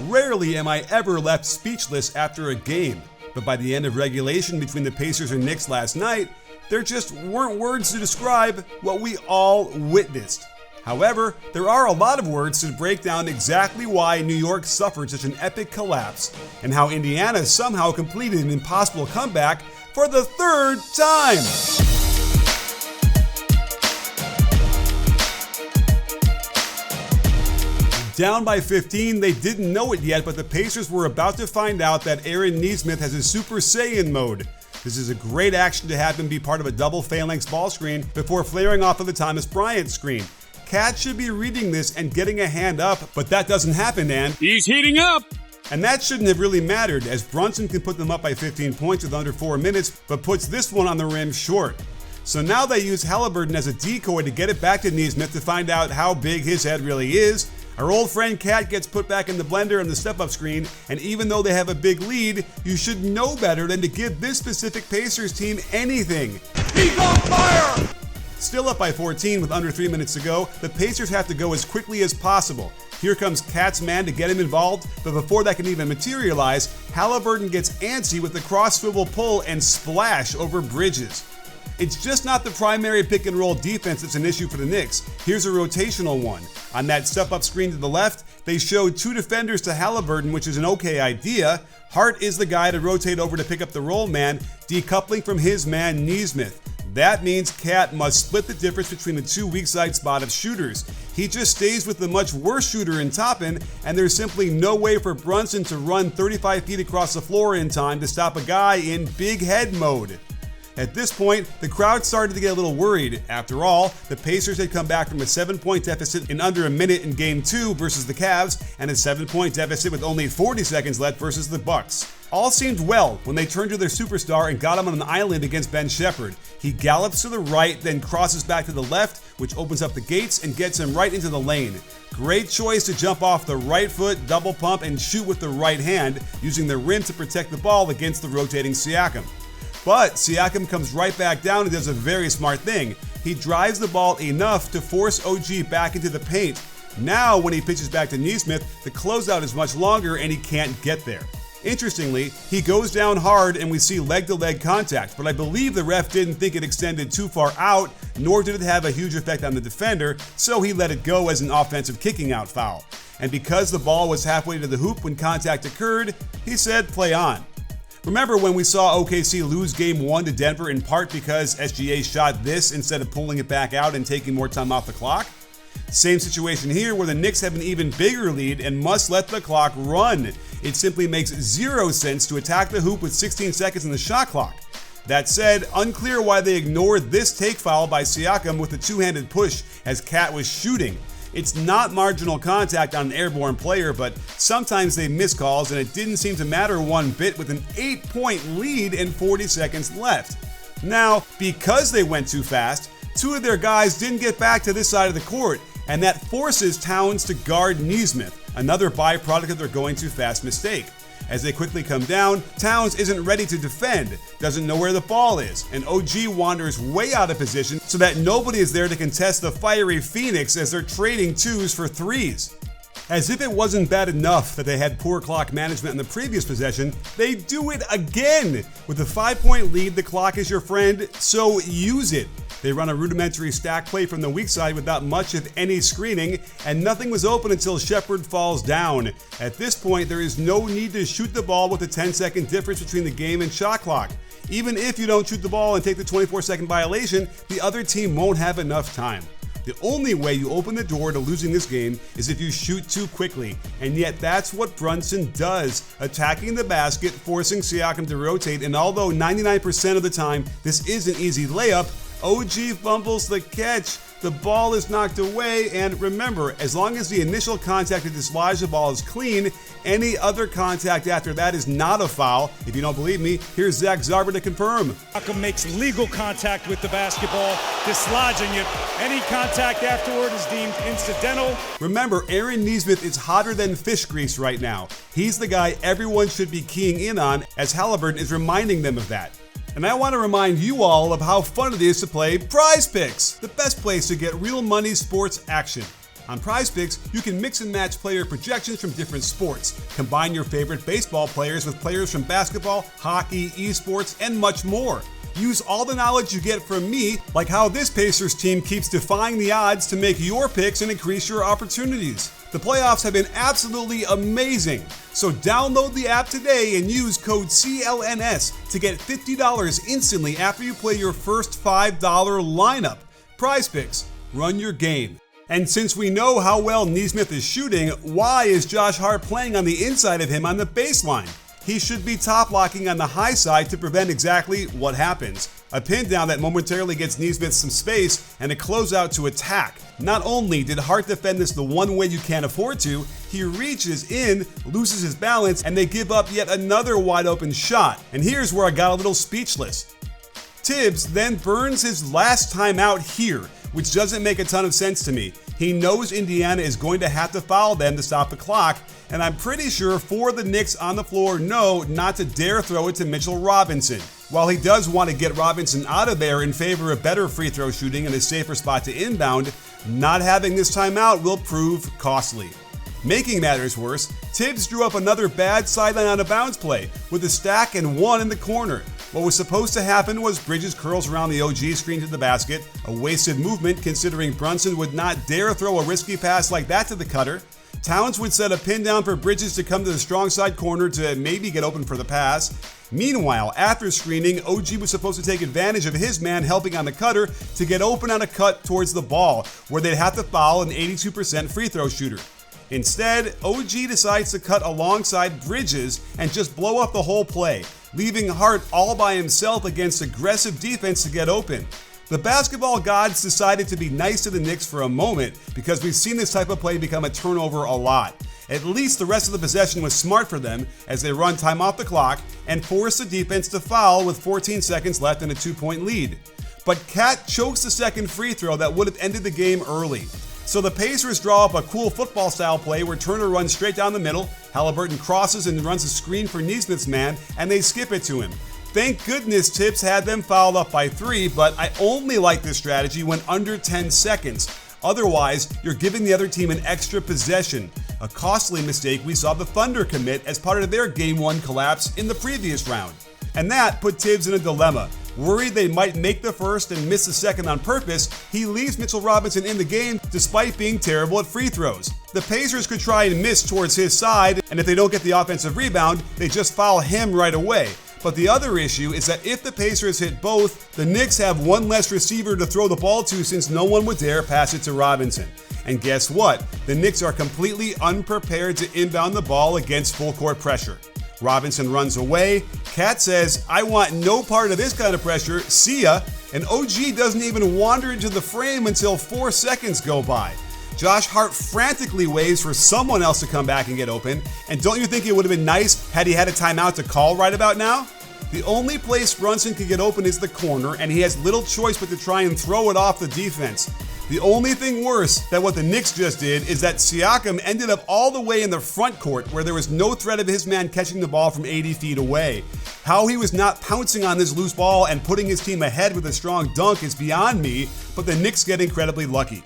Rarely am I ever left speechless after a game, but by the end of regulation between the Pacers and Knicks last night, there just weren't words to describe what we all witnessed. However, there are a lot of words to break down exactly why New York suffered such an epic collapse and how Indiana somehow completed an impossible comeback for the third time. Down by 15, they didn't know it yet, but the Pacers were about to find out that Neismith has a Super Saiyan mode. This is a great action to have him be part of a double phalanx ball screen before flaring off of the Thomas Bryant screen. Cat should be reading this and getting a hand up, but that doesn't happen, and he's heating up! And that shouldn't have really mattered, as Brunson can put them up by 15 points with under 4 minutes, but puts this one on the rim short. So now they use Haliburton as a decoy to get it back to Neismith to find out how big his head really is. Our old friend Cat gets put back in the blender on the step-up screen, and even though they have a big lead, you should know better than to give this specific Pacers team anything. He's on fire! Still up by 14 with under 3 minutes to go, the Pacers have to go as quickly as possible. Here comes Cat's man to get him involved, but before that can even materialize, Haliburton gets antsy with the cross swivel pull and splash over Bridges. It's just not the primary pick and roll defense that's an issue for the Knicks. Here's a rotational one. On that step-up screen to the left, they showed 2 defenders to Haliburton, which is an okay idea. Hart is the guy to rotate over to pick up the roll man, decoupling from his man Neismith. That means Cat must split the difference between the 2 weak side spotted shooters. He just stays with the much worse shooter in Toppin, and there's simply no way for Brunson to run 35 feet across the floor in time to stop a guy in big head mode. At this point, the crowd started to get a little worried. After all, the Pacers had come back from a 7-point deficit in under a minute in Game 2 versus the Cavs, and a 7-point deficit with only 40 seconds left versus the Bucks. All seemed well when they turned to their superstar and got him on an island against Ben Shepherd. He gallops to the right, then crosses back to the left, which opens up the gates and gets him right into the lane. Great choice to jump off the right foot, double pump, and shoot with the right hand, using the rim to protect the ball against the rotating Siakam. But Siakam comes right back down and does a very smart thing. He drives the ball enough to force OG back into the paint. Now, when he pitches back to Neismith, the closeout is much longer and he can't get there. Interestingly, he goes down hard and we see leg-to-leg contact, but I believe the ref didn't think it extended too far out, nor did it have a huge effect on the defender, so he let it go as an offensive kicking out foul. And because the ball was halfway to the hoop when contact occurred, he said play on. Remember when we saw OKC lose Game 1 to Denver in part because SGA shot this instead of pulling it back out and taking more time off the clock? Same situation here where the Knicks have an even bigger lead and must let the clock run. It simply makes zero sense to attack the hoop with 16 seconds in the shot clock. That said, unclear why they ignored this take foul by Siakam with a two-handed push as Cat was shooting. It's not marginal contact on an airborne player, but sometimes they miss calls and it didn't seem to matter one bit with an 8-point lead and 40 seconds left. Now, because they went too fast, 2 of their guys didn't get back to this side of the court, and that forces Towns to guard Neismith, another byproduct of their going too fast mistake. As they quickly come down, Towns isn't ready to defend, doesn't know where the ball is, and OG wanders way out of position so that nobody is there to contest the fiery Phoenix as they're trading 2s for 3s. As if it wasn't bad enough that they had poor clock management in the previous possession, they do it again! With a 5-point lead, the clock is your friend, so use it. They run a rudimentary stack play from the weak side without much of any screening, and nothing was open until Shepherd falls down. At this point, there is no need to shoot the ball with a 10-second difference between the game and shot clock. Even if you don't shoot the ball and take the 24-second violation, the other team won't have enough time. The only way you open the door to losing this game is if you shoot too quickly, and yet that's what Brunson does, attacking the basket, forcing Siakam to rotate, and although 99% of the time this is an easy layup, OG fumbles the catch, the ball is knocked away, and remember, as long as the initial contact to dislodge the ball is clean, any other contact after that is not a foul. If you don't believe me, here's Zach Zarber to confirm. Siakam makes legal contact with the basketball, dislodging it. Any contact afterward is deemed incidental. Remember, Neismith is hotter than fish grease right now. He's the guy everyone should be keying in on, as Haliburton is reminding them of that. And I want to remind you all of how fun it is to play Prize Picks, the best place to get real money sports action. On PrizePicks, you can mix and match player projections from different sports. Combine your favorite baseball players with players from basketball, hockey, esports, and much more. Use all the knowledge you get from me, like how this Pacers team keeps defying the odds to make your picks and increase your opportunities. The playoffs have been absolutely amazing. So download the app today and use code CLNS to get $50 instantly after you play your first $5 lineup. PrizePicks, run your game. And since we know how well Neismith is shooting, why is Josh Hart playing on the inside of him on the baseline? He should be top locking on the high side to prevent exactly what happens. A pin down that momentarily gets Neismith some space and a closeout to attack. Not only did Hart defend this the one way you can't afford to, he reaches in, loses his balance, and they give up yet another wide open shot. And here's where I got a little speechless. Tibbs then burns his last time out here, which doesn't make a ton of sense to me. He knows Indiana is going to have to foul them to stop the clock, and I'm pretty sure 4 of the Knicks on the floor know not to dare throw it to Mitchell Robinson. While he does want to get Robinson out of there in favor of better free throw shooting and a safer spot to inbound, not having this timeout will prove costly. Making matters worse, Tibbs drew up another bad sideline out of bounds play with a stack and one in the corner. What was supposed to happen was Bridges curls around the OG screen to the basket, a wasted movement considering Brunson would not dare throw a risky pass like that to the cutter. Towns would set a pin down for Bridges to come to the strong side corner to maybe get open for the pass. Meanwhile, after screening, OG was supposed to take advantage of his man helping on the cutter to get open on a cut towards the ball, where they'd have to foul an 82% free throw shooter. Instead, OG decides to cut alongside Bridges and just blow up the whole play, leaving Hart all by himself against aggressive defense to get open. The basketball gods decided to be nice to the Knicks for a moment because we've seen this type of play become a turnover a lot. At least the rest of the possession was smart for them as they run time off the clock and force the defense to foul with 14 seconds left and a 2-point lead. But Cat chokes the second free throw that would have ended the game early. So the Pacers draw up a cool football style play where Turner runs straight down the middle, Halliburton crosses and runs a screen for Neismith's man, and they skip it to him. Thank goodness Tibbs had them fouled up by 3, but I only like this strategy when under 10 seconds. Otherwise, you're giving the other team an extra possession, a costly mistake we saw the Thunder commit as part of their Game 1 collapse in the previous round. And that put Tibbs in a dilemma. Worried they might make the first and miss the second on purpose, he leaves Mitchell Robinson in the game despite being terrible at free throws. The Pacers could try and miss towards his side, and if they don't get the offensive rebound, they just foul him right away. But the other issue is that if the Pacers hit both, the Knicks have one less receiver to throw the ball to since no one would dare pass it to Robinson. And guess what? The Knicks are completely unprepared to inbound the ball against full court pressure. Robinson runs away. Cat says, "I want no part of this kind of pressure, see ya," and OG doesn't even wander into the frame until 4 seconds go by. Josh Hart frantically waits for someone else to come back and get open, and don't you think it would have been nice had he had a timeout to call right about now? The only place Brunson can get open is the corner, and he has little choice but to try and throw it off the defense. The only thing worse than what the Knicks just did is that Siakam ended up all the way in the front court where there was no threat of his man catching the ball from 80 feet away. How he was not pouncing on this loose ball and putting his team ahead with a strong dunk is beyond me, but the Knicks get incredibly lucky.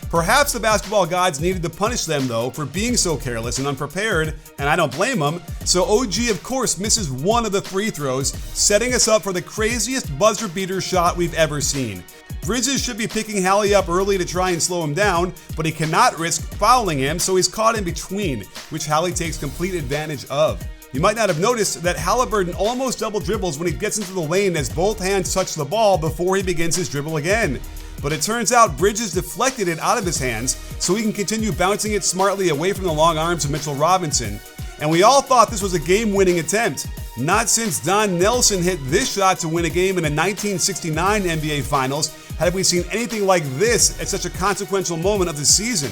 Perhaps the basketball gods needed to punish them though for being so careless and unprepared, and I don't blame them, so OG of course misses one of the free throws, setting us up for the craziest buzzer beater shot we've ever seen. Bridges should be picking Hallie up early to try and slow him down, but he cannot risk fouling him, so he's caught in between, which Hallie takes complete advantage of. You might not have noticed that Halliburton almost double dribbles when he gets into the lane as both hands touch the ball before he begins his dribble again. But it turns out Bridges deflected it out of his hands so he can continue bouncing it smartly away from the long arms of Mitchell Robinson. And we all thought this was a game-winning attempt. Not since Don Nelson hit this shot to win a game in a 1969 NBA Finals have we seen anything like this at such a consequential moment of the season.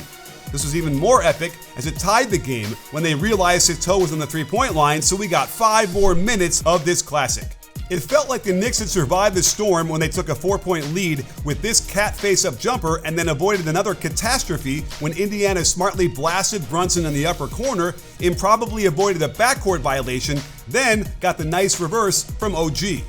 This was even more epic as it tied the game when they realized his toe was on the three-point line, so we got 5 more minutes of this classic. It felt like the Knicks had survived the storm when they took a 4-point lead with this cat face-up jumper and then avoided another catastrophe when Indiana smartly blasted Brunson in the upper corner, improbably avoided a backcourt violation, then got the nice reverse from OG.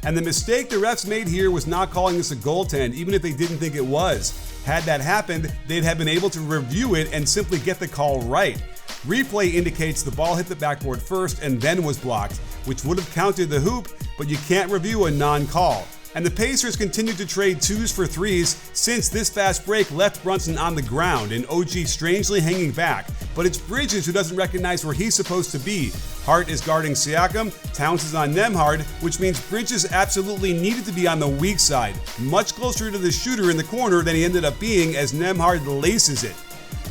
And the mistake the refs made here was not calling this a goaltend, even if they didn't think it was. Had that happened, they'd have been able to review it and simply get the call right. Replay indicates the ball hit the backboard first and then was blocked, which would have counted the hoop, but you can't review a non-call. And the Pacers continued to trade 2s for 3s since this fast break left Brunson on the ground and OG strangely hanging back. But it's Bridges who doesn't recognize where he's supposed to be. Hart is guarding Siakam, Towns is on Nembhard, which means Bridges absolutely needed to be on the weak side, much closer to the shooter in the corner than he ended up being as Nembhard laces it.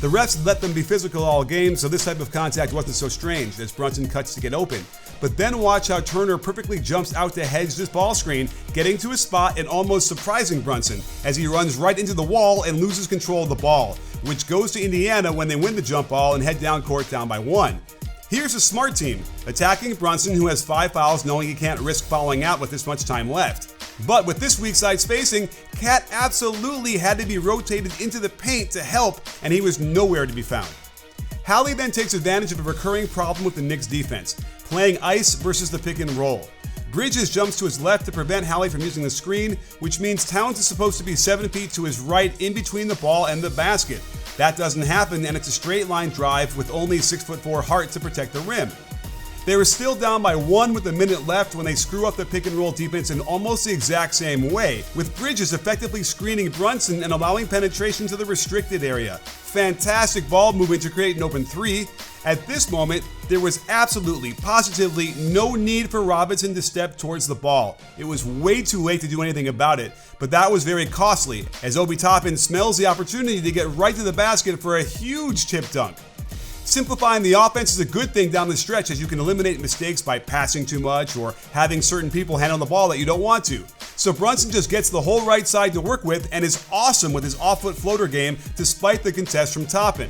The refs let them be physical all game, so this type of contact wasn't so strange as Brunson cuts to get open. But then watch how Turner perfectly jumps out to hedge this ball screen, getting to his spot and almost surprising Brunson as he runs right into the wall and loses control of the ball, which goes to Indiana when they win the jump ball and head down court down by 1. Here's a smart team, attacking Brunson, who has 5 fouls, knowing he can't risk fouling out with this much time left. But with this weak side spacing, Cat absolutely had to be rotated into the paint to help, and he was nowhere to be found. Hallie then takes advantage of a recurring problem with the Knicks defense, playing ice versus the pick and roll. Bridges jumps to his left to prevent Hallie from using the screen, which means Towns is supposed to be 7 feet to his right in between the ball and the basket. That doesn't happen, and it's a straight line drive with only 6'4" Hart to protect the rim. They were still down by 1 with a minute left when they screw up the pick and roll defense in almost the exact same way, with Bridges effectively screening Brunson and allowing penetration to the restricted area. Fantastic ball movement to create an open 3. At this moment, there was absolutely, positively no need for Robinson to step towards the ball. It was way too late to do anything about it, but that was very costly as Obi Toppin smells the opportunity to get right to the basket for a huge tip dunk. Simplifying the offense is a good thing down the stretch as you can eliminate mistakes by passing too much or having certain people handle the ball that you don't want to. So Brunson just gets the whole right side to work with and is awesome with his off-foot floater game despite the contest from Toppin.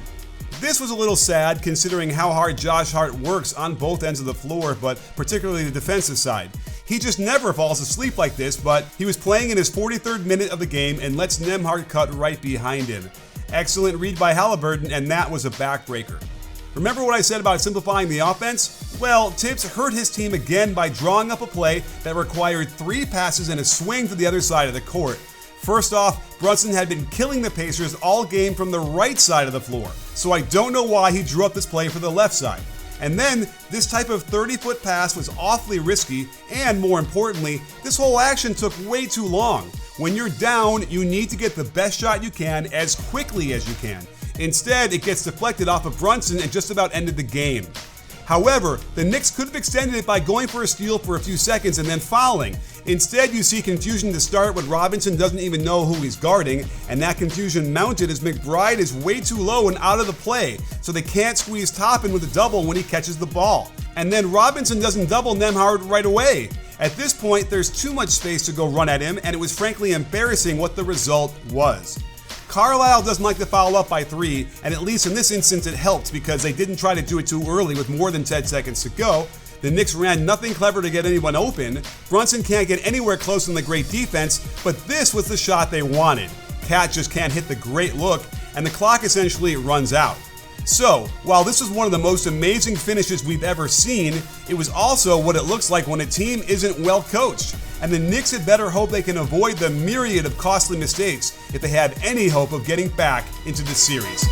This was a little sad considering how hard Josh Hart works on both ends of the floor, but particularly the defensive side. He just never falls asleep like this, but he was playing in his 43rd minute of the game and lets Nembhard cut right behind him. Excellent read by Halliburton, and that was a backbreaker. Remember what I said about simplifying the offense? Well, Tibbs hurt his team again by drawing up a play that required 3 passes and a swing to the other side of the court. First off, Brunson had been killing the Pacers all game from the right side of the floor, so I don't know why he drew up this play for the left side. And then, this type of 30-foot pass was awfully risky, and more importantly, this whole action took way too long. When you're down, you need to get the best shot you can as quickly as you can. Instead, it gets deflected off of Brunson and just about ended the game. However, the Knicks could have extended it by going for a steal for a few seconds and then fouling. Instead, you see confusion to start when Robinson doesn't even know who he's guarding, and that confusion mounted as McBride is way too low and out of the play, so they can't squeeze Toppin with a double when he catches the ball. And then Robinson doesn't double Nembhard right away. At this point, there's too much space to go run at him, and it was frankly embarrassing what the result was. Carlisle doesn't like to foul up by 3, and at least in this instance it helped because they didn't try to do it too early with more than 10 seconds to go. The Knicks ran nothing clever to get anyone open. Brunson can't get anywhere close in the great defense, but this was the shot they wanted. Cat just can't hit the great look, and the clock essentially runs out. So, while this was one of the most amazing finishes we've ever seen, it was also what it looks like when a team isn't well coached. And the Knicks had better hope they can avoid the myriad of costly mistakes if they have any hope of getting back into the series.